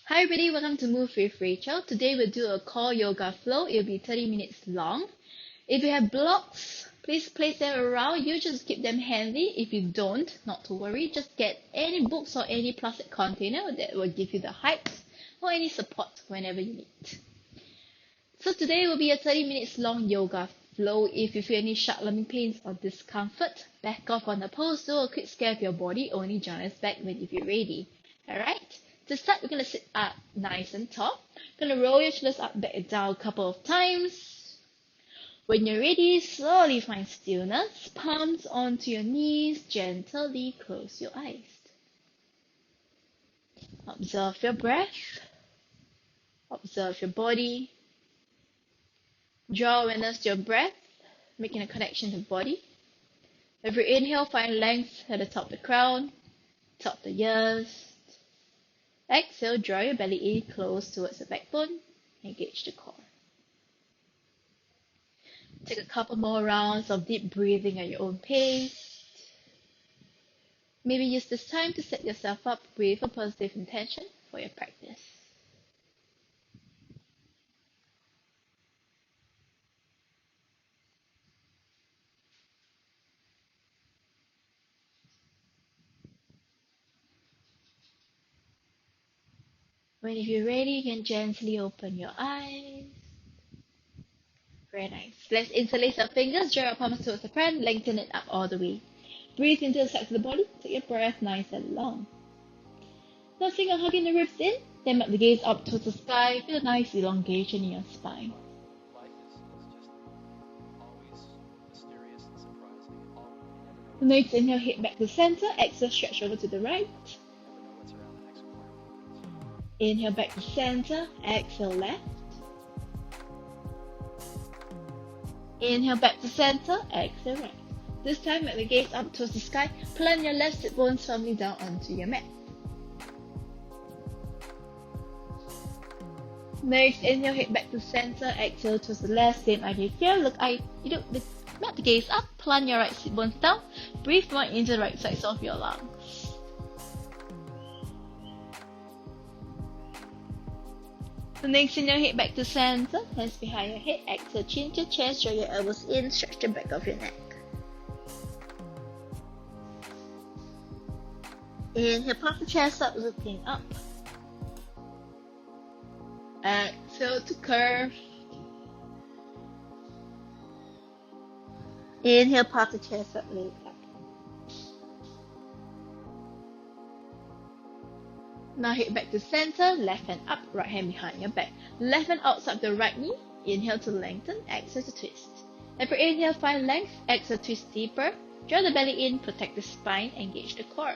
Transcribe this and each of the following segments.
Hi everybody, welcome to Move with Rachel. Today we'll do a core yoga flow. It'll be 30 minutes long. If you have blocks, please place them around you. Just keep them handy. If you don't, not to worry. Just get any books or any plastic container that will give you the height or any support whenever you need. So today will be a 30 minutes long yoga flow. If you feel any sharp lumbar pains or discomfort, back off on the pose. Do a quick scan of your body. Only join us back when you're ready. Alright? To start, we're going to sit up nice and tall. Going to roll your shoulders up, back, and down a couple of times. When you're ready, slowly find stillness. Palms onto your knees. Gently close your eyes. Observe your breath. Observe your body. Draw awareness to your breath, making a connection to the body. Every inhale, find length at the top of the crown, top of the ears. Exhale, draw your belly in close towards the backbone. Engage the core. Take a couple more rounds of deep breathing at your own pace. Maybe use this time to set yourself up with a positive intention for your practice. When you're ready, you can gently open your eyes. Very nice. Let's interlace our fingers, draw your palms towards the front, lengthen it up all the way. Breathe into the sides of the body, take your breath nice and long. Now finger hugging the ribs in, then melt the gaze up towards the sky, feel a nice elongation in your spine. Next, inhale, head back to center, exhale, stretch over to the right. Inhale back to center, exhale left. Inhale back to center, exhale right. This time, let the gaze up towards the sky. Plant your left sit bones firmly down onto your mat. Next, inhale, head back to center, exhale towards the left. Same idea here. Melt the gaze up, plant your right sit bones down. Breathe more into the right sides of your lungs. The next, inhale, head back to center, hands behind your head, exhale, chin to chest, draw your elbows in, stretch the back of your neck. Inhale, puff the chest up, looking up. Exhale to curve. Inhale, puff the chest up, look up. Now head back to center, left hand up, right hand behind your back. Left hand outside the right knee, inhale to lengthen, exhale to twist. Every inhale, find length, exhale, twist deeper. Draw the belly in, protect the spine, engage the core.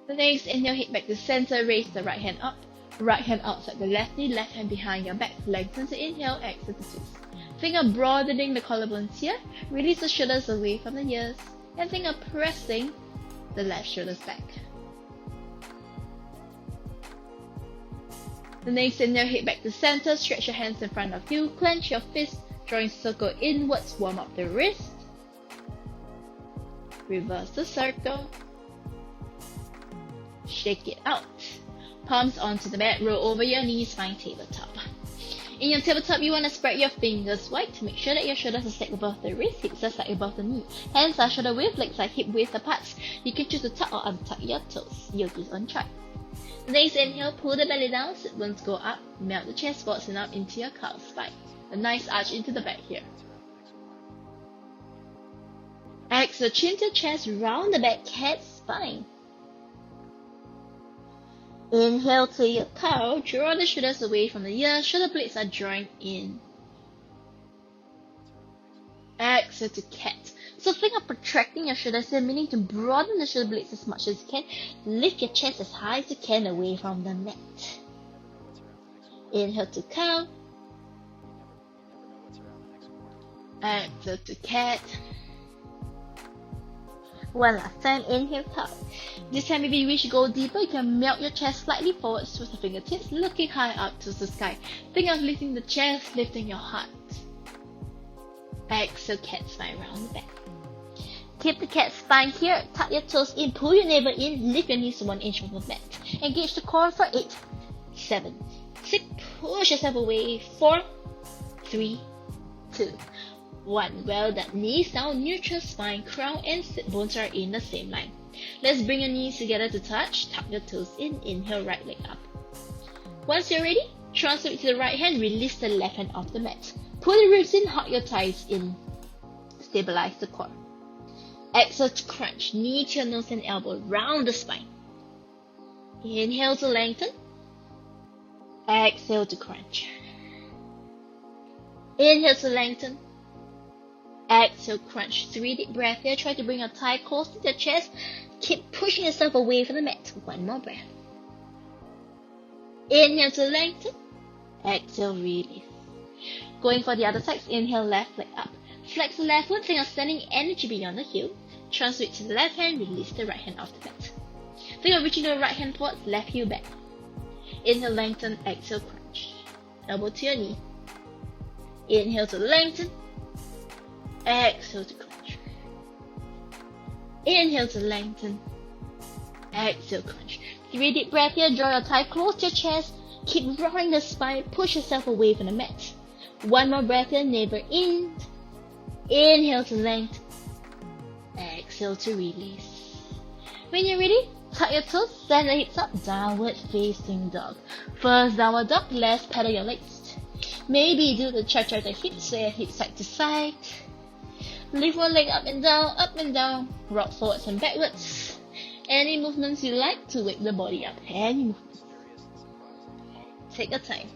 The next, inhale, head back to center, raise the right hand up. Right hand outside the left knee, left hand behind your back. Lengthen to inhale, exhale to twist. Finger broadening the collarbones here. Release the shoulders away from the ears. And finger pressing the left shoulders back. The next, inhale, head back to center, stretch your hands in front of you, clench your fist, drawing circle inwards, warm up the wrist. Reverse the circle. Shake it out. Palms onto the mat, roll over your knees, find tabletop. In your tabletop, you want to spread your fingers wide to make sure that your shoulders are stacked above the wrist, hips are stacked above the knee. Hands are shoulder width, legs are hip width apart. You can choose to tuck or untuck your toes. Yogi's on track. Next, inhale, pull the belly down, sit bones go up, melt the chest forwards and up into your cow spine. A nice arch into the back here. Exhale, chin to chest, round the back, cat spine. Inhale to your cow, draw the shoulders away from the ears, shoulder blades are drawing in. Exhale to cat. So think of protracting your shoulders here, meaning to broaden the shoulder blades as much as you can. Lift your chest as high as you can away from the mat. Inhale to cow. Exhale to cat. One last time, inhale, cow. This time, maybe you wish to go deeper, you can melt your chest slightly forwards towards the fingertips, looking high up towards the sky. Think of lifting the chest, lifting your heart. Exhale, cat spine round the back. Keep the cat spine here, tuck your toes in, pull your navel in, lift your knees 1 inch from the mat. Engage the core for 8, 7, 6, push yourself away, 4, 3, 2, 1. Well done. Knees down, neutral spine, crown and sit bones are in the same line. Let's bring your knees together to touch, tuck your toes in, inhale right leg up. Once you're ready, transfer it to the right hand, release the left hand off the mat. Pull the ribs in, hug your thighs in, stabilize the core. Exhale to crunch, knee to your nose and elbow, round the spine. Inhale to lengthen, exhale to crunch. Inhale to lengthen, exhale crunch. 3 deep breaths here, try to bring your thigh close to the chest, keep pushing yourself away from the mat. 1 more breath. Inhale to lengthen, exhale release. Going for the other side, inhale left leg up. Flex the left foot, think of sending energy beyond the heel. Transfer it to the left hand, release the right hand off the mat. Think of reaching the right hand towards left heel back. Inhale, lengthen, exhale, crunch. Elbow to your knee. Inhale to lengthen, exhale to crunch. Inhale to lengthen, exhale, crunch. 3 deep breaths here, draw your thigh close to your chest. Keep drawing the spine, push yourself away from the mat. 1 more breath here, navel in. Inhale to lengthen, exhale to release. When you're ready, tuck your toes, send the hips up, downward facing dog. First downward dog, let's pedal your legs. Maybe do the cha-cha the hips, so your hips side to side. Lift one leg up and down, rock forwards and backwards. Any movements you like to wake the body up, any movements. Take your time.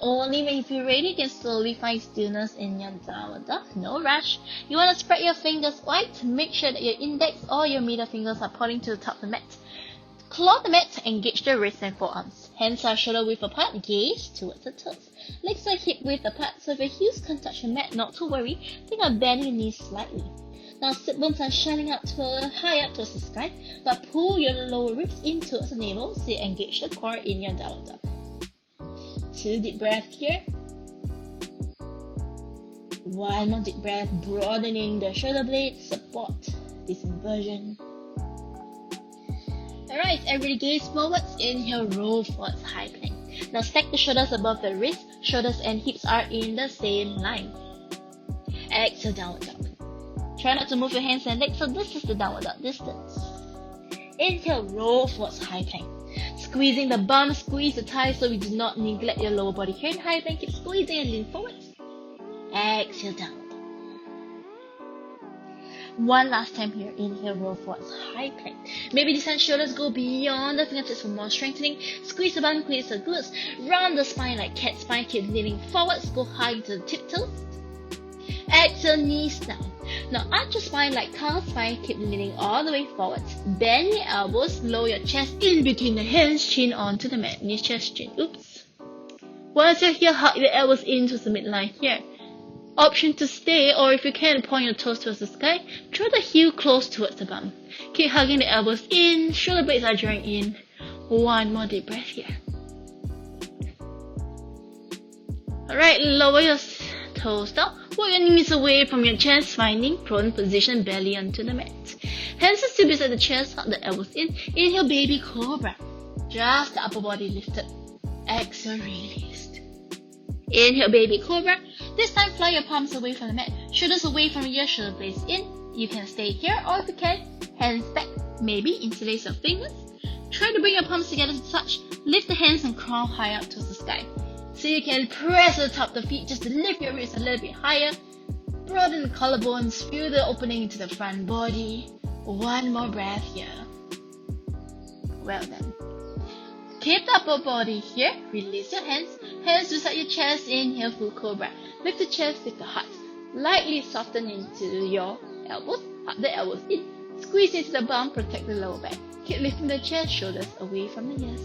Only when you feel ready, you can slowly find stillness in your downward dog. No rush. You want to spread your fingers wide. Make sure that your index or your middle fingers are pointing to the top of the mat. Claw the mat, engage the wrists and forearms. Hands are shoulder width apart, gaze towards the toes. Legs are hip width apart, so if your heels can't touch the mat, not to worry. Think of bending your knees slightly. Now sit bones are shining up high up towards the sky, but pull your lower ribs in towards the navel, so you engage the core in your downward dog. 2 deep breaths here. 1 more deep breath, broadening the shoulder blades, support this inversion. Alright, everybody gaze forwards, inhale, roll forwards, high plank. Now stack the shoulders above the wrist, shoulders and hips are in the same line. Exhale, downward dog. Try not to move your hands and legs, so this is the downward dog distance. Inhale, roll forwards, high plank. Squeezing the bum, squeeze the thighs so we do not neglect your lower body here in high plank. Keep squeezing and lean forwards. Exhale, down. 1 last time here. Inhale, roll forwards, high plank. Maybe this time shoulders go beyond the fingertips for more strengthening. Squeeze the bum, squeeze the glutes. Round the spine like cat spine. Keep leaning forwards. Go high to the tiptoes. Exhale, knees down. Now arch your spine like cow spine, keep leaning all the way forwards. Bend your elbows, lower your chest in between the hands, chin onto the mat, knees, chest, chin. Oops. Once you're here, hug your elbows into the midline here. Option to stay, or if you can, point your toes towards the sky. Draw the heel close towards the bum. Keep hugging the elbows in, shoulder blades are drawing in. 1 more deep breath here. Alright, lower your toes down. Walk your knees away from your chest, finding prone position, belly onto the mat. Hands are still beside the chest, hug the elbows in. Inhale, baby cobra. Just the upper body lifted. Exhale, released. Inhale, baby cobra. This time, fly your palms away from the mat. Shoulders away from your shoulder blades in. You can stay here, or if you can, hands back. Maybe interlace your fingers. Try to bring your palms together to touch. Lift the hands and crown high up towards the sky. So you can press the top of the feet just to lift your wrists a little bit higher. Broaden the collarbones, feel the opening into the front body. 1 more breath here. Well done. Keep the upper body here. Release your hands. Hands beside your chest. Inhale, full cobra. Lift the chest, lift the heart. Lightly soften into your elbows. Hug the elbows in. Squeeze into the bum, protect the lower back. Keep lifting the chest, shoulders away from the ears.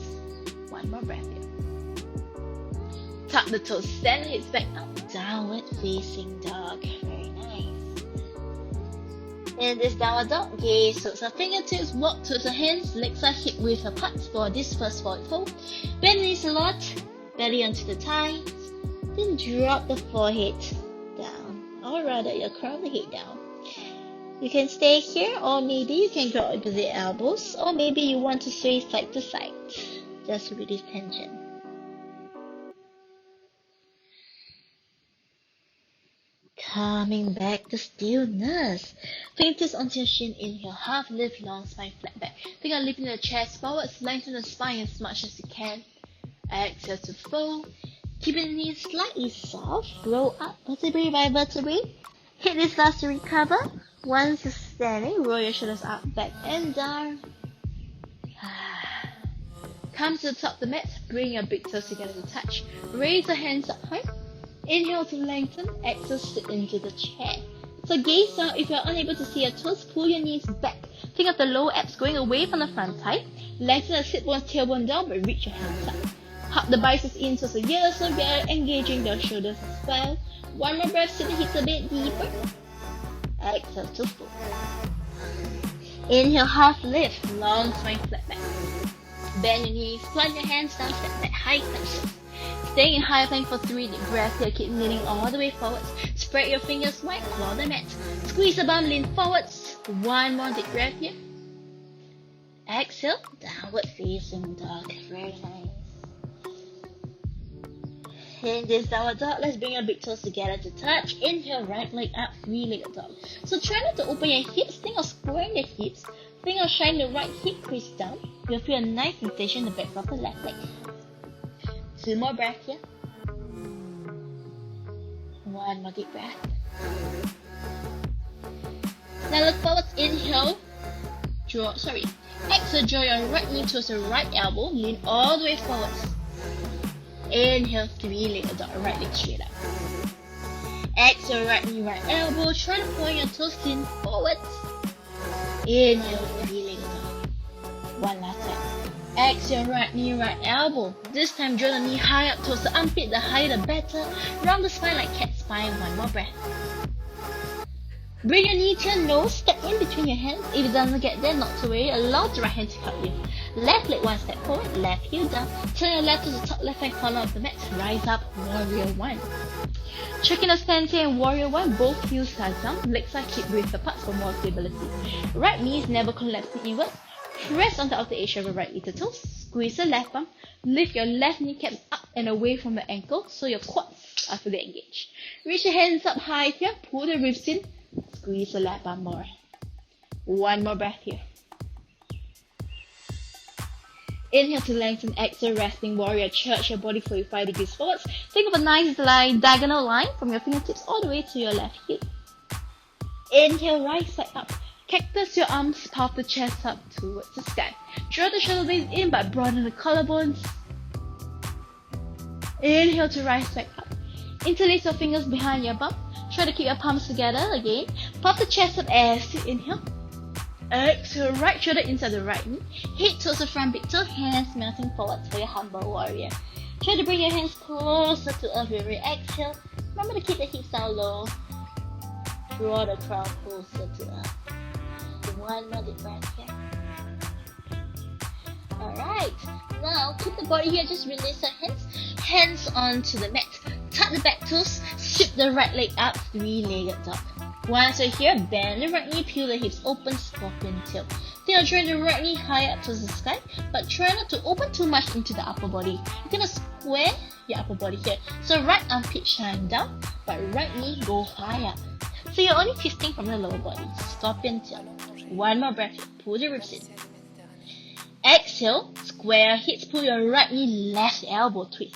1 more breath here. Tuck the toes, send the hips back up. Downward facing dog. Very nice. In this downward dog, gaze towards our fingertips, walk towards our hands, legs are hip width apart for this first forward fold. Bend knees a lot, belly onto the thighs, then drop the forehead down. or rather you'll crown the head down. You can stay here, or maybe you can go opposite elbows, or maybe you want to sway side to side. Just release tension. Coming back to stillness. Fingertips onto your shin, inhale, half lift, long spine, flat back. Think of lifting the chest forwards, lengthen the spine as much as you can. Exhale to fold. Keeping the knees slightly soft, roll up vertebrae by vertebrae. Hit this last to recover. Once you're standing, roll your shoulders up, back and down. Come to the top of the mat, bring your big toes together to touch. Raise the hands up high. Inhale to lengthen, exhale sit into the chair. So gaze down. If you're unable to see your toes, pull your knees back. Think of the lower abs going away from the front thigh. Lengthen the sit bone, tailbone down, but reach your hands up. Hug the biceps in towards the ears, so we are engaging the shoulders as well. One more breath, sit the hips a bit deeper. Exhale to fold. Inhale, half lift, long spine, flat back. Bend your knees, plant your hands down, step back, high flexion. Staying in high plank for 3 deep breaths here, keep leaning all the way forwards. Spread your fingers wide, claw the mat. Squeeze the bum, lean forwards. 1 more deep breath here. Exhale, downward facing dog. Very nice. In this downward dog, let's bring your big toes together to touch. Inhale, right leg up, 3-legged dog. So try not to open your hips. Think of squaring the hips. Think of shining the right hip crease down. You'll feel a nice sensation in the back of the left leg. 2 more breaths here. 1 more deep breath. Now look forward. Inhale. Exhale, draw your right knee towards the right elbow. Lean all the way forwards. Inhale, 3-legged dog, right leg straight up. Exhale, right knee, right elbow. Try to point your toes, lean forwards. Inhale, 3-legged dog. One last time. Exhale, right knee, right elbow. This time, draw the knee high up towards the armpit. The higher the better. Round the spine like cat spine. 1 more breath. Bring your knee to your nose. Step in between your hands. If it doesn't get there, not to worry. Allow the right hand to help you. Left leg 1 step forward. Left heel down. Turn your left to the top left hand corner of the mat. Rise up. Warrior 1. Check in the stance here in Warrior 1. Both heels are down. Legs are keep width apart for more stability. Right knees never collapsing inwards. Press on top of the edge of your right little toes. Squeeze the left arm. Lift your left kneecap up and away from the ankle so your quads are fully engaged. Reach your hands up high here. Pull the ribs in. Squeeze the left arm more. 1 more breath here. Inhale to lengthen. Exhale, resting warrior. Church your body 45 degrees forwards. Think of a nice line, diagonal line from your fingertips all the way to your left hip. Inhale, right side up. Cactus your arms, puff the chest up towards the sky. Draw the shoulder blades in but broaden the collarbones. Inhale to right side up. Interlace your fingers behind your bum. Try to keep your palms together again. Puff the chest up as you inhale. Exhale, right shoulder inside the right knee. Head towards the front big toe, hands melting forwards for your humble warrior. Try to bring your hands closer to earth with your exhale. Remember to keep the hips down low. Draw the crown closer to earth. 1 more deep breath here. Alright, now keep the body here, just release your hands. Hands onto the mat. Tuck the back toes, sweep the right leg up, 3-legged dog. Once you're here, bend the right knee, peel the hips open, scorpion tail. Then draw the right knee high up towards the sky, but try not to open too much into the upper body. You're gonna square your upper body here. So right armpit shine down, but right knee go high up. So you're only twisting from the lower body. Scorpion tail. 1 more breath here. Pull the ribs in. Exhale, square hips, pull your right knee, left elbow twist.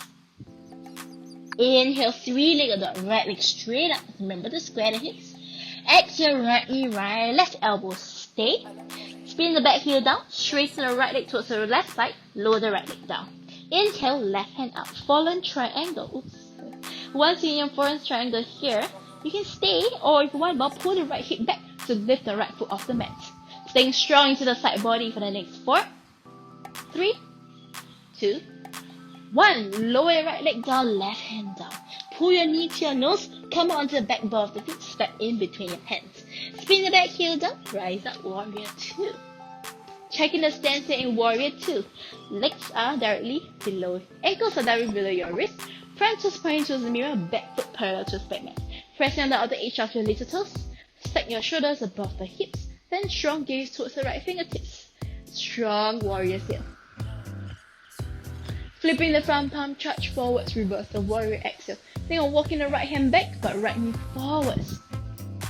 Inhale, 3-legged dog, right leg straight up. Remember to square the hips. Exhale, right knee, right, left elbow, stay. Spin the back heel down, straighten the right leg towards the left side, lower the right leg down. Inhale, left hand up, fallen triangle. Oops. Once you're in your fallen triangle here, you can stay, or if you want, pull the right hip back to lift the right foot off the mat. Staying strong into the side body for the next 4, 3, 2, 1. Lower your right leg down, left hand down. Pull your knee to your nose, come onto the back ball of the feet, step in between your hands. Spin the back heel down, rise up, warrior 2. Check in the stance here in warrior 2. Legs are directly below, ankles are directly below your wrist. Front toes pointing towards the mirror, back foot parallel to the back mat. Pressing on the outer edge of your little toes. Stack your shoulders above the hips. Then strong gaze towards the right fingertips. Strong warrior here. Flipping the front palm, charge forwards, reverse the warrior exhale. Think of walking the right hand back, but right knee forwards.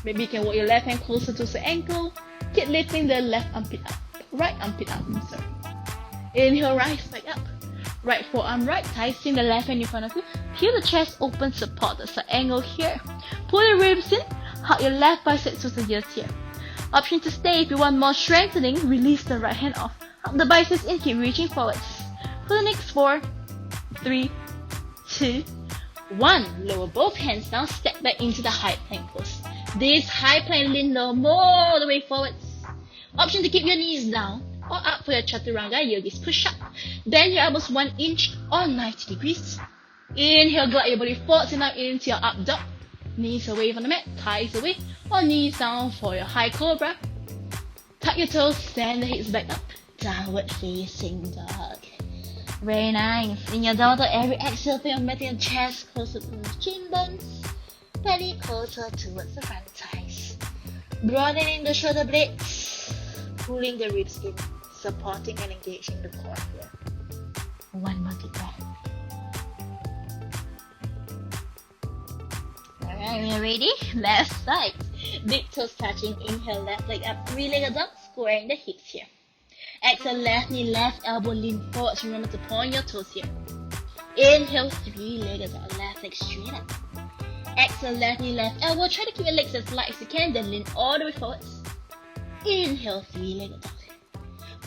Maybe you can walk your left hand closer to the ankle. Keep lifting the left armpit up. Right armpit up, sorry. Inhale, rise back up. Right forearm right, tightening the left hand in front of you. Peel the chest open, support the side angle here. Pull the ribs in, hug your left bicep to the ears here. Option to stay if you want more strengthening, release the right hand off. Hug the biceps in, keep reaching forwards. For the next 4, 3, 2, 1. Lower both hands down, step back into the high plank pose. This high plank, lean low, all the way forwards. Option to keep your knees down or up for your chaturanga yogis push up. Bend your elbows 1 inch or 90 degrees. Inhale, glide your body forwards and up into your up dog. Knees away from the mat, thighs away, or knees down for your high cobra. Tuck your toes, stand the hips back up. Downward facing dog. Very nice. In your down dog, every exhale, feel making your chest closer to the chin bones. Belly closer towards the front thighs. Broadening the shoulder blades. Pulling the ribs in. Supporting and engaging the core here. One more deep breath. Alright, when you're ready, left side. Big toes touching. Inhale, left leg up. 3-legged dog, squaring the hips here. Exhale, left knee, left elbow, lean forward. Remember to point your toes here. Inhale, 3-legged dog, left leg straight up. Exhale, left knee, left elbow. Try to keep your legs as light as you can, then lean all the way forwards. Inhale, 3-legged dog.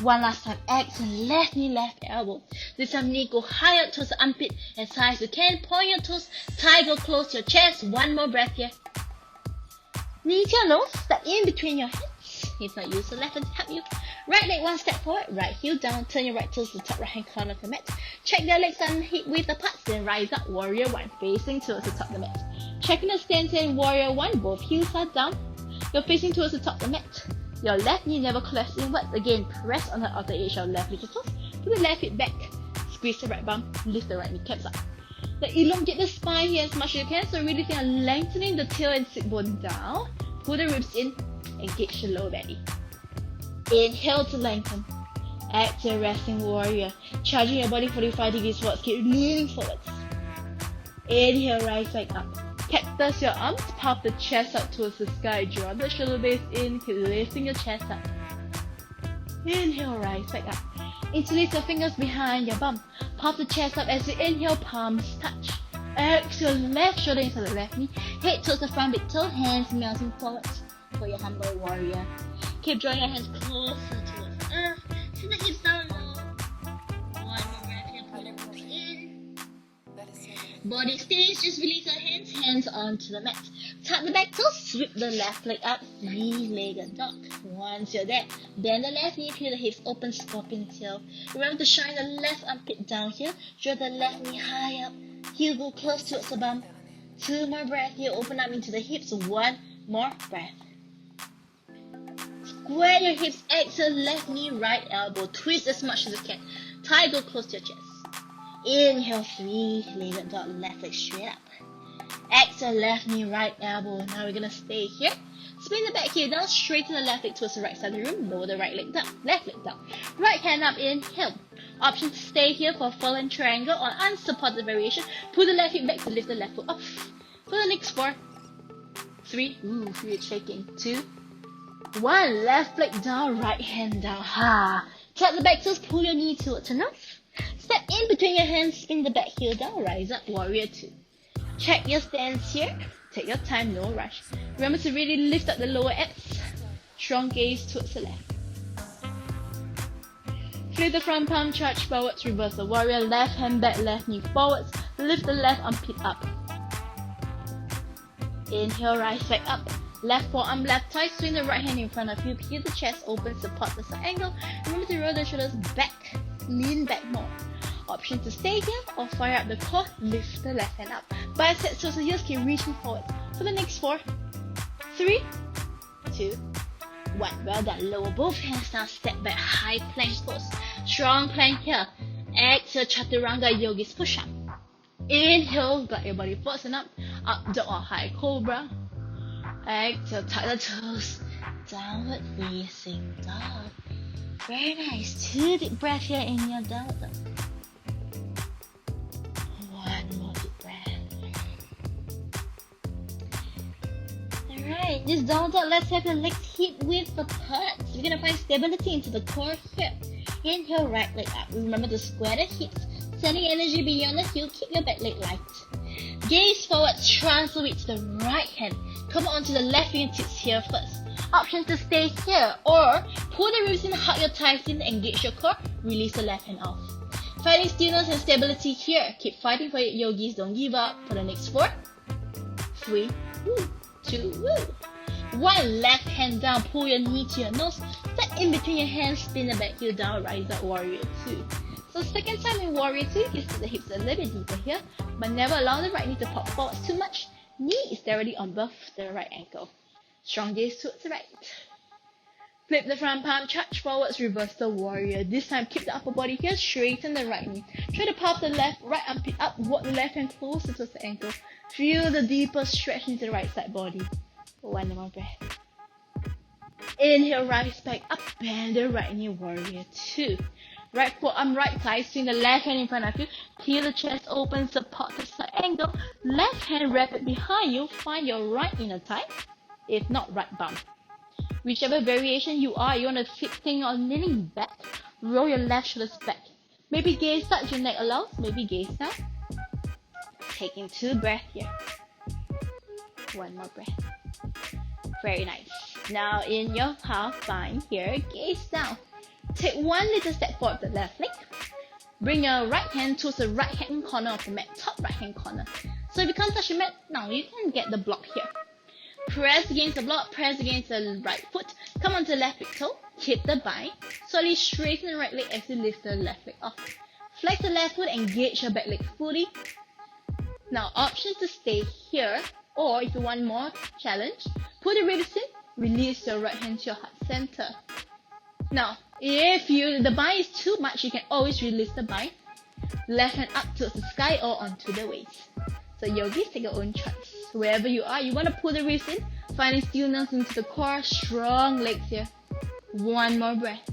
One last time, exhale, left knee, left elbow. This time, knee go higher towards the armpit, as high as you can. Point your toes, tiger close your chest. One more breath here. Knee to your nose, step in between your hips. If not, use the left hand to help you. Right leg 1 step forward, right heel down. Turn your right toes to the top right hand corner of the mat. Check the legs and hip width apart, then rise up, warrior 1, facing towards the top of the mat. Checking the stance in warrior 1, both heels are down. You're facing towards the top of the mat. Your left knee never collapse inwards. Again, press on the outer edge of left little toes. Put the left hip back. Squeeze the right bum. Lift the right kneecaps up. Then elongate the spine here as much as you can. So really think of lengthening the tail and sit bone down. Pull the ribs in. Engage the lower belly. Inhale to lengthen. Exhale, resting warrior. Charging your body 45 degrees forwards. Keep leaning forwards. Inhale, rise back up. Cactus your arms, pop the chest up towards the sky, draw the shoulder blades in, keep lifting your chest up. Inhale, rise back up. Interlace your fingers behind your bum. Pop the chest up as you inhale, palms touch. Exhale, left shoulder into the left knee. Head towards the front big toe, hands melting forwards for your humble warrior. Keep drawing your hands closer towards the earth. Send the hips down low. One more breath here, pull them in. Body stays, just release your hands onto the mat. Tuck the back toes, sweep the left leg up, 3-legged dog. Once you're there, bend the left knee, peel the hips open, scorpion tail. Remember to shine the left armpit down here, draw the left knee high up, heel go close towards the bum. 2 more breaths here, open up into the hips, 1 more breath. Square your hips, exhale, left knee, right elbow, twist as much as you can. Tie go close to your chest. Inhale, 3-legged dog, left leg straight up. Exhale, left knee, right elbow. Now we're gonna stay here. Spin the back heel down, straighten the left leg towards the right side of the room. Lower the right leg down, left leg down. Right hand up, inhale. Option to stay here for fallen triangle or unsupported variation. Pull the left hip back to lift the left foot off. For the next 4, 3, feel it shaking. 2, 1. Left leg down, right hand down. Tuck the back toes, pull your knee towards the nose. Step in between your hands, spin the back heel down, rise up, warrior 2. Check your stance here. Take your time, no rush. Remember to really lift up the lower abs. Strong gaze towards the left. Flip the front palm, charge forwards, reverse the warrior, left hand back, left knee forwards. Lift the left armpit up. Inhale, rise back up. Left forearm, left thigh, swing the right hand in front of you. Peel the chest open, support the side angle. Remember to roll the shoulders back. Lean back more. Option to stay here or fire up the core, lift the left hand up. Biceps towards the heels, keep reaching forward. For the next 4, 3, 2, 1. Well done. Lower both hands down, step back, high plank pose. Strong plank here. Exhale, chaturanga yogis push up. Inhale, glide your body forwards and up. up dog or high cobra. Exhale, tuck the toes, downward facing dog. Very nice. 2 deep breaths here in your downward dog. 1 more deep breath. Alright, this downward dog, let's have your legs hip width apart. We're gonna find stability into the core here. Inhale, right leg up. Remember to square the hips, sending energy beyond the heel. Keep your back leg light. Gaze forward, transfer it to the right hand. Come on to the left fingertips here first. Option to stay here or pull the ribs in, hug your thighs in, engage your core, release the left hand off. Finding stillness and stability here. Keep fighting for it, yogis. Don't give up. For the next 4, 3, 2, 1. Left hand down, pull your knee to your nose. Step in between your hands, spin the back heel down, rise up, warrior 2. So second time in warrior 2, you sit the hips a little bit deeper here, but never allow the right knee to pop forward too much. Knee is directly above the right ankle. Strong gaze towards the right. Flip the front palm, charge forwards, reverse the warrior. This time keep the upper body here, straighten the right knee. Try to pop the left, right armpit up, walk the left hand closer towards the ankle. Feel the deeper stretch into the right side body. 1 more breath. Inhale, rise back up, bend the right knee, warrior 2. Right forearm, right thigh, swing the left hand in front of you. Peel the chest open, support the side angle. Left hand wrap it behind you. Find your right inner thigh, if not right bum. Whichever variation you are, you want to sit sitting or leaning back. Roll your left shoulders back. Maybe gaze touch your neck allows. Maybe gaze down. Taking 2 breaths here. 1 more breath. Very nice. Now in your half bind here, gaze down. Take 1 little step forward to the left leg. Bring your right hand towards the right hand corner of the mat, top right hand corner. So if you can't touch the mat, now you can get the block here. Press against the block, press against the right foot. Come onto the left big toe, hit the bind. Slowly straighten the right leg as you lift the left leg off. Flex the left foot, engage your back leg fully. Now options to stay here, or if you want more challenge, put the ribs in, release your right hand to your heart center. Now, if the bind is too much, you can always release the bind. Left hand up towards the sky or onto the waist. So yogis, take your own choice. Wherever you are, you want to pull the wrist in, finding stillness into the core, strong legs here. 1 more breath.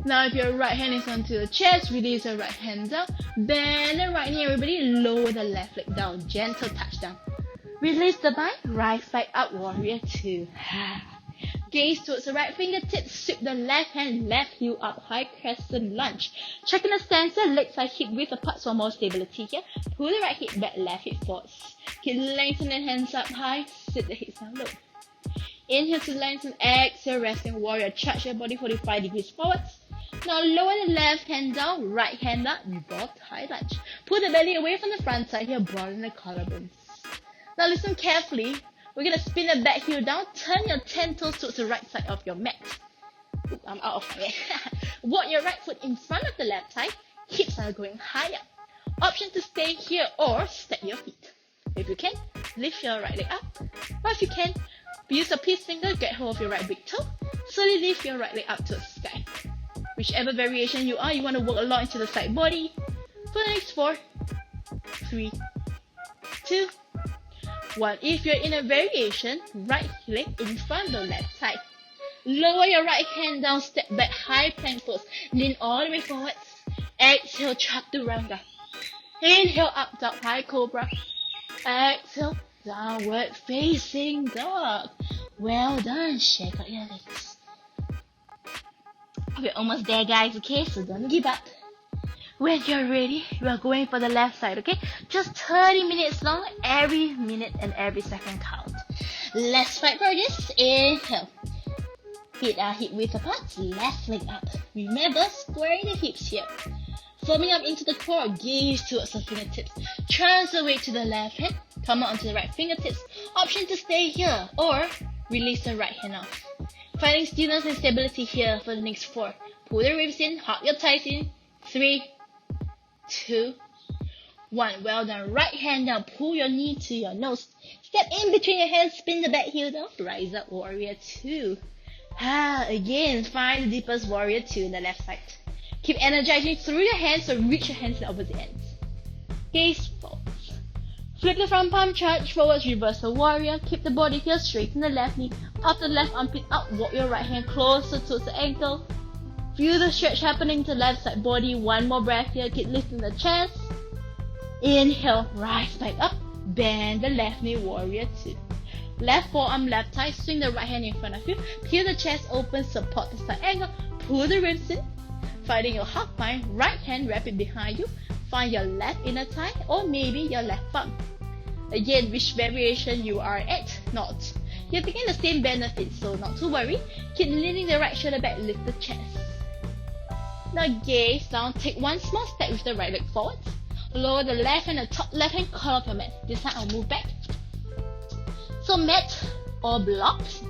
Now if your right hand is onto the chest, release your right hand down. Bend the right knee, everybody. Lower the left leg down. Gentle touch down. Release the bind. Rise back up, warrior 2. Gaze towards the right fingertips. Sweep the left hand, left heel up high, crescent lunge. Check in the stance, legs are hip width apart for more stability here. Pull the right hip back, left hip forwards. Keep lengthening hands up high. Sit the hips down low. Inhale to lengthen. Exhale, resting warrior. Charge your body 45 degrees forwards. Now lower the left hand down, right hand up, revolve high lunge. Pull the belly away from the front side here, broaden the collarbones. Now listen carefully. We're going to spin the back heel down. Turn your 10 toes towards the right side of your mat. Oops, I'm out of my Walk your right foot in front of the left thigh. Hips are going higher. Option to stay here or step your feet. If you can, lift your right leg up. Or if you can, use a peace finger, get hold of your right big toe. Slowly lift your right leg up towards the sky. Whichever variation you are, you want to work along into the side body. For the next 4, 3, 2, 1. If you're in a variation, right leg in front of the left side. Lower your right hand down, step back, high plank pose. Lean all the way forwards. Exhale, chaturanga. Inhale, up dog, high cobra. Exhale, downward facing dog. Well done, shake out your legs. We're almost there, guys, okay? So don't give up. When you're ready, we're going for the left side, okay? Just 30 minutes long, every minute and every second count. Let's fight for this. Inhale. Feet are hip width apart, left leg up. Remember, squaring the hips here. Forming up into the core, gaze towards the fingertips. Transfer weight to the left hand, come onto the right fingertips. Option to stay here or release the right hand off. Finding stillness and stability here for the next 4. Pull the ribs in, hug your thighs in. 3, 2, 1. Well done. Right hand down. Pull your knee to your nose. Step in between your hands. Spin the back heel down. Rise up, warrior 2. Again, find the deepest warrior 2 in the left side. Keep energizing through your hands, so reach your hands to the opposite ends. Gaze forwards. Flip the front palm, charge forwards, reverse the warrior. Keep the body here, straighten the left knee. Pop the left armpit out, walk your right hand closer towards the ankle. Feel the stretch happening to left side body. One more breath here, keep lifting the chest. Inhale, rise back up. Bend the left knee, warrior 2. Left forearm, left thigh, swing the right hand in front of you. Peel the chest open, support the side angle. Pull the ribs in. Finding your half bind, right hand wrap it behind you. Find your left inner thigh or maybe your left bum. Again, which variation you are at, not. You're taking the same benefit, so not to worry. Keep leaning the right shoulder back, lift the chest. Now gaze down, take one small step with the right leg forward. Lower the left hand, the top left hand, curl off your mat. This time I'll move back. So mat or blocks.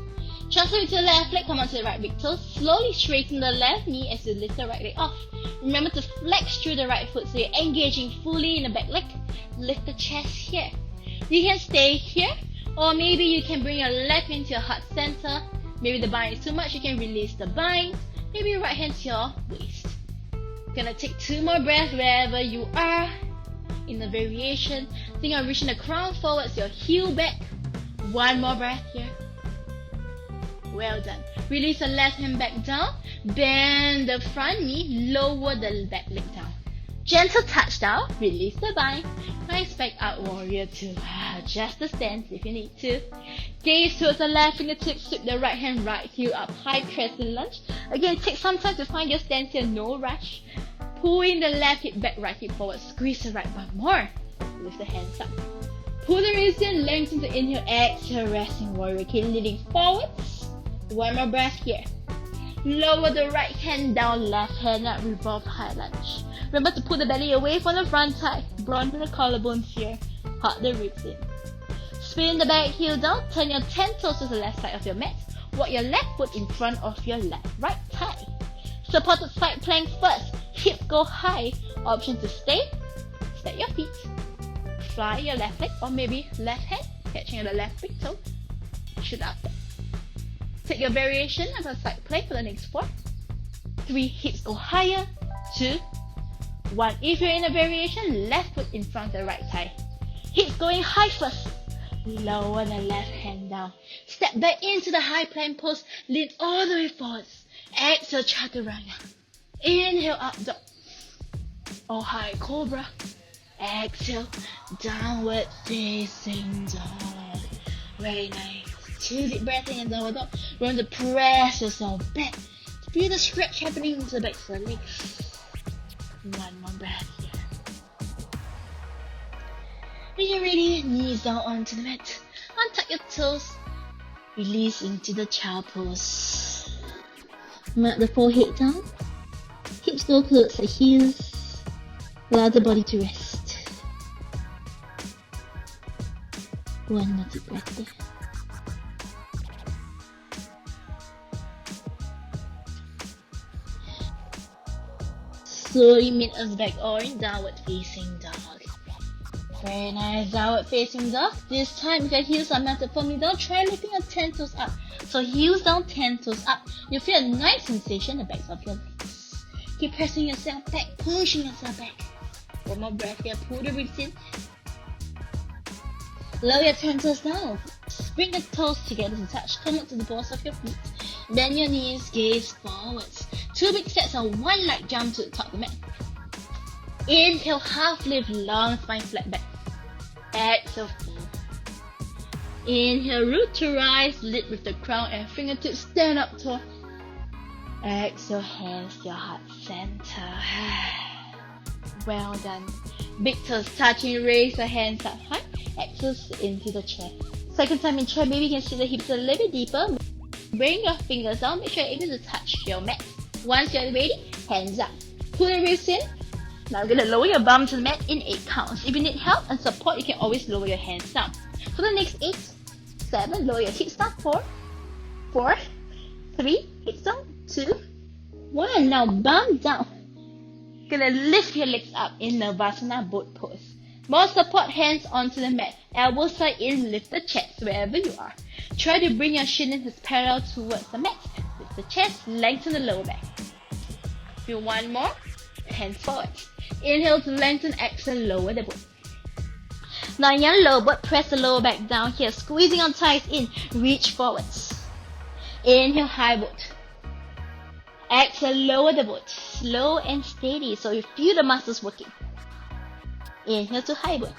Transfer with your left leg, come onto the right big toe. Slowly straighten the left knee as you lift the right leg off. Remember to flex through the right foot so you're engaging fully in the back leg. Lift the chest here. You can stay here, or maybe you can bring your left hand to your heart center. Maybe the bind is too much, you can release the bind. Maybe your right hand to your waist. Gonna take 2 more breaths wherever you are. In the variation, think of reaching the crown forwards, your heel back. 1 more breath here. Well done. Release the left hand back down. Bend the front knee, lower the back leg down. Gentle touch down, release the bind. Nice back out, warrior 2. Adjust the stance if you need to. Gaze towards the left fingertips, sweep the right hand, right heel up, high crescent lunge. Again, take some time to find your stance here, no rush. Pull in the left hip back, right hip forward, squeeze the right bum more. Lift the hands up. Pull the wrist in, lengthen the inhale, exhale, resting warrior. Keep leaning forwards. 1 more breath here. Lower the right hand down, left hand up, revolve high lunge. Remember to pull the belly away from the front thigh. Broaden the collarbones here. Hug the ribs in. Spin the back heel down. Turn your 10 toes to the left side of your mat. Walk your left foot in front of your left right thigh. Supported side plank first. Hips go high. Option to stay. Step your feet. Fly your left leg or maybe left hand. Catching the left big toe. Shoot up. Take your variation of a side plank for the next 4. 3. Hips go higher. 2. 1. If you're in a variation, left foot in front of the right thigh. Hips going high first. Lower the left hand down. Step back into the high plank pose. Lean all the way forwards. Exhale, chaturanga. Inhale, up dog. Or high cobra. Exhale, downward facing dog. Very nice. 2 deep breaths in and downward dog. Remember to press yourself back. Feel the stretch happening into the back of the legs. 1 more breath here. When you're ready, knees down onto the mat. Untuck your toes. Release into the child pose. Melt the forehead down. Hips go close the heels. Allow the body to rest. 1 more deep breath there. Slowly meet us back or in downward facing dog. Very nice, downward facing dog. This time if your heels are melted firmly down, try lifting your 10 toes up. So heels down, 10 toes up. You'll feel a nice sensation in the backs of your legs. Keep pressing yourself back, pushing yourself back. 1 more breath here, pull the ribs in. Lower your 10 toes down. Bring the toes together to touch. Come up to the balls of your feet. Bend your knees, gaze forwards. 2 big steps and 1 light jump to the top of the mat. Inhale, half lift, long spine, flat back. Exhale, full. Inhale, root to rise, lid with the crown and fingertips stand up tall. Exhale, hands to your heart center. Well done. Big toes touching, raise the hands up high. Exhale, sit into the chair. Second time in chair, maybe you can sit the hips a little bit deeper. Bring your fingers down, make sure you're able to touch your mat. Once you're ready, hands up. Pull the wrists in. Now you're going to lower your bum to the mat in 8 counts. If you need help and support, you can always lower your hands down. For the next 8, 7, lower your hips down. 4, 4, 3, hips down. 2, 1. Now bum down. Gonna lift your legs up in Navasana boat pose. More support, hands onto the mat. Elbows side in, lift the chest wherever you are. Try to bring your shin in parallel towards the mat. Lift the chest, lengthen the lower back. Do 1 more. Hands forward. Inhale to lengthen, exhale, lower the boat. Now in your low butt, press the lower back down here, squeezing on thighs in, reach forwards. Inhale, high boat. Exhale, lower the boat, slow and steady so you feel the muscles working. Inhale to high boat.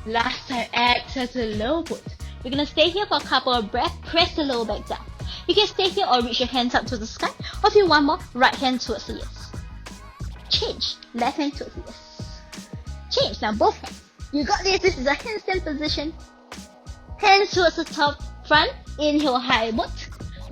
Last time, exhale to low boat. We're gonna stay here for a couple of breaths, press the lower back down. You can stay here or reach your hands up to the sky, or if you want more, right hand towards the ears. Change, left hand towards the ears. Change, now both hands. You got this, this is a handstand position. Hands towards the top front, inhale, high boat.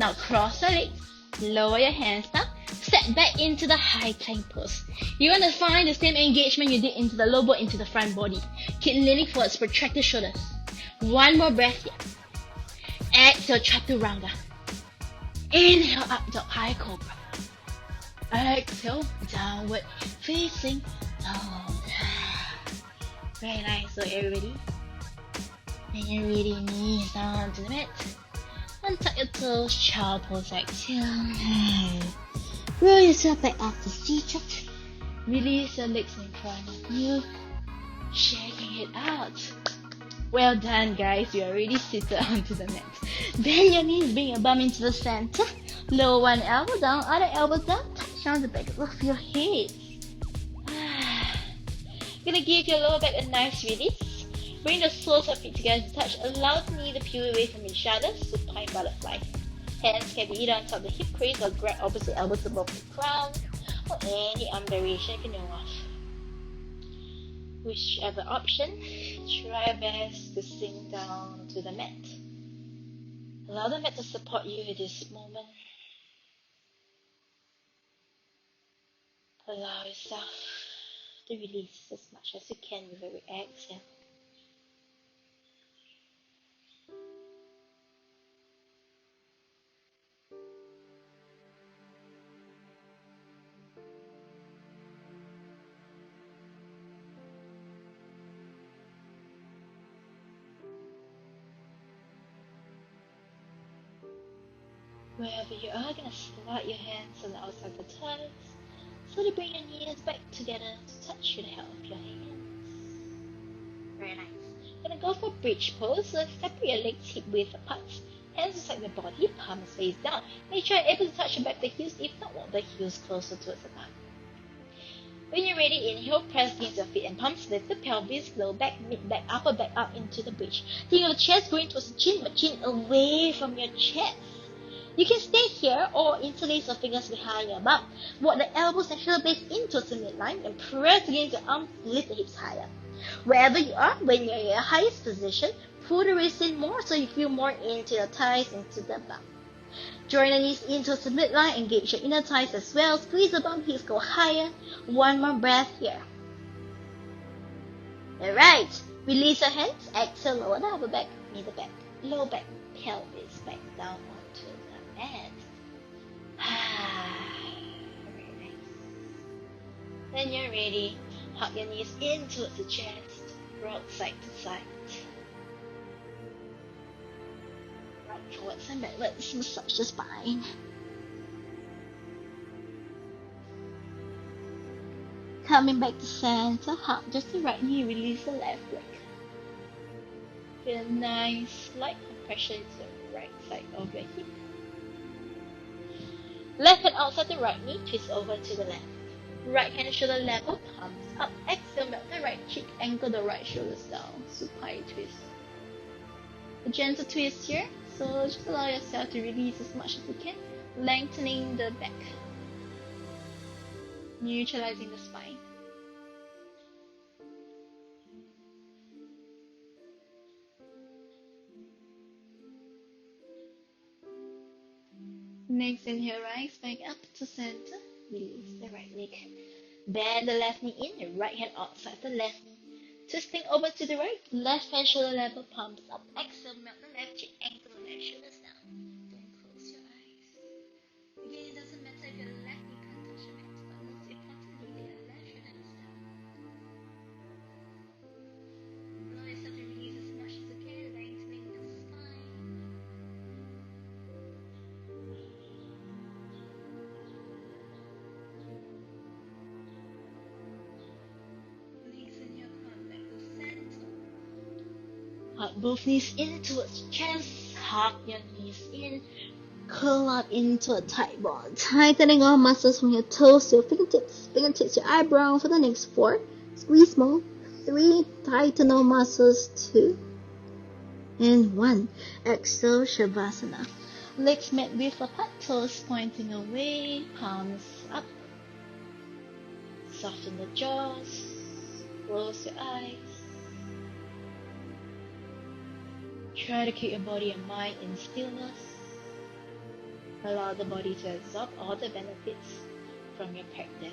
Now cross the legs, lower your hands down, step back into the high plank pose. You want to find the same engagement you did into the low boat, into the front body. Keep leaning forwards, protract the shoulders. One more breath here. Exhale, Chaturanga. Inhale, up dog, high cobra. Exhale, downward facing dog. Very nice, so everybody. And you're ready, knees down to the mat. Untuck your toes, child pose, exhale. Roll yourself back up to seated. Release your legs in front of you. Shaking it out. Well done, guys. You are already seated onto the mat. Bend your knees, bring your bum into the center. Lower one elbow down, other elbow down. Touch down the back of your head. Gonna give your lower back a nice release. Bring the soles of feet together to touch. Allow the knee to peel away from each other. Supine butterfly. Hands can be either on top of the hip crease or grab opposite elbows above the crown, or any arm variation if you know of. Whichever option, try your best to sink down to the mat. Allow the mat to support you in this moment. Allow yourself to release as much as you can with every exhale. Wherever you are, gonna slide your hands on the outside of the thighs. Slowly bring your knees back together to touch the heel of your hands. Very nice. Gonna go for bridge pose. So separate your legs hip width apart. Hands beside the body, palms face down. Make sure you're able to touch the back of the heels. If not, walk the heels closer towards the mat. When you're ready, inhale, press against your feet and palms. Lift the pelvis, low back, mid back, upper back up into the bridge. Think of the chest going towards the chin, but chin away from your chest. You can stay here or interlace your fingers behind your bum. Walk the elbows and shoulder blades in towards the midline and press against your arms, lift the hips higher. Wherever you are, when you're in your highest position, pull the wrists in more so you feel more into the thighs, into the bum. Join the knees in towards the midline, engage your inner thighs as well. Squeeze the bum, hips go higher. One more breath here. Alright, release your hands, exhale, lower the upper back, middle back, low back, pelvis back down onto the mat. Very nice. When you're ready, hug your knees in towards the chest, rock side to side. Rock forwards and backwards, massage the spine. Coming back to center, hug just the right knee, release the left leg. Feel a nice light compression to the right side of your hip. Left hand outside the right knee, twist over to the left. Right hand shoulder level, palms up. Exhale, melt the right cheek, angle the right shoulders down. Supine twist. A gentle twist here, so just allow yourself to release as much as you can, lengthening the back, neutralizing the spine. Next, inhale, rise back up to center. Release the right leg. Bend the left knee in, the right hand outside the left knee. Twisting over to the right, left hand shoulder level, palms up. Exhale, melt the left cheek, angle the left shoulders down. Then close your eyes. Again, it doesn't matter if your left knee can't touch the mat, but most importantly, lay the left shoulders down. Allow yourself to release as much as you can, lengthening the spine. Release in your come back to center. Hug both knees in towards your chest. Hug your knees in. Curl up into a tight ball. Tightening all muscles from your toes to your fingertips. Fingertips to your eyebrow for the next 4. Squeeze more. 3. Tighten all muscles. 2. And 1. Exhale, Shavasana. Legs mat width apart, toes pointing away, palms up. Soften the jaws. Close your eyes. Try to keep your body and mind in stillness. Allow the body to absorb all the benefits from your practice.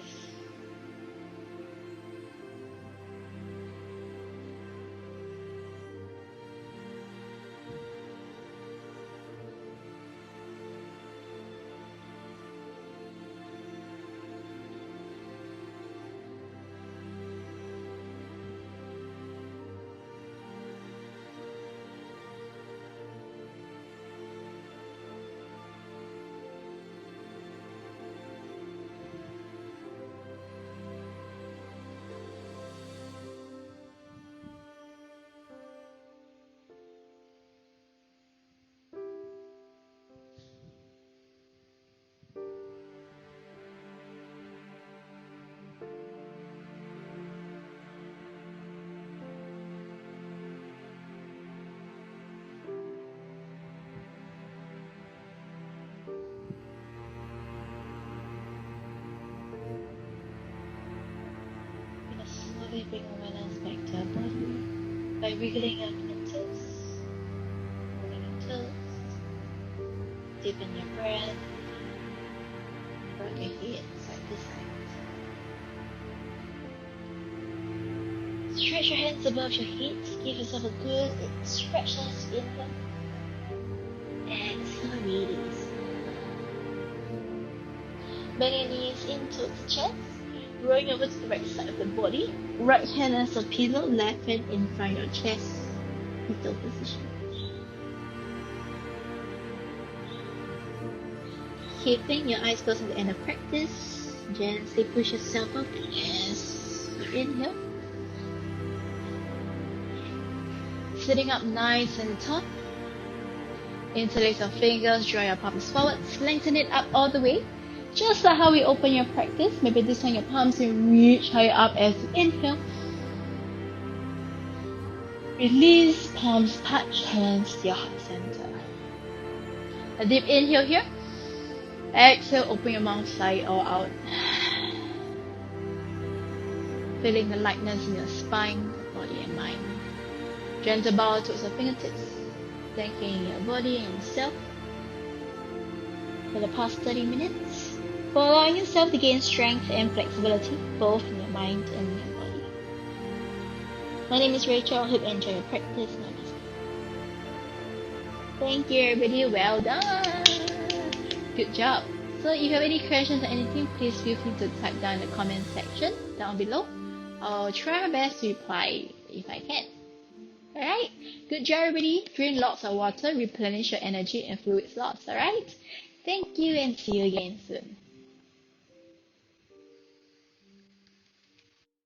Slowly bring awareness back to our body by wiggling up your toes, moving your toes, deepen your breath, rock your head side to side. Stretch your hands above your hips, give yourself a good stretch as you inhale. Exhale, release. Bend your knees into the chest. Rolling over to the right side of the body. Right hand as a pillow, left hand in front of your chest. Fetal position. Keeping your eyes closed at the end of practice. Gently push yourself up as you inhale. Sitting up nice and tall. Interlace your fingers, draw your palms forward, lengthen it up all the way. Just like how we open your practice, maybe this time your palms will reach higher up as you inhale. Release, palms touch, hands to your heart center. A deep inhale here. Exhale, open your mouth, sigh it all out. Feeling the lightness in your spine, body and mind. Gentle bow towards your fingertips. Thanking your body and yourself for the past 30 minutes. For allowing yourself to gain strength and flexibility, both in your mind and in your body. My name is Rachel. I hope you enjoy your practice. Namaste. Thank you, everybody. Well done. Good job. So if you have any questions or anything, please feel free to type down in the comment section down below. I'll try my best to reply if I can. Alright? Good job, everybody. Drink lots of water, replenish your energy and fluids lots. Alright? Thank you and see you again soon.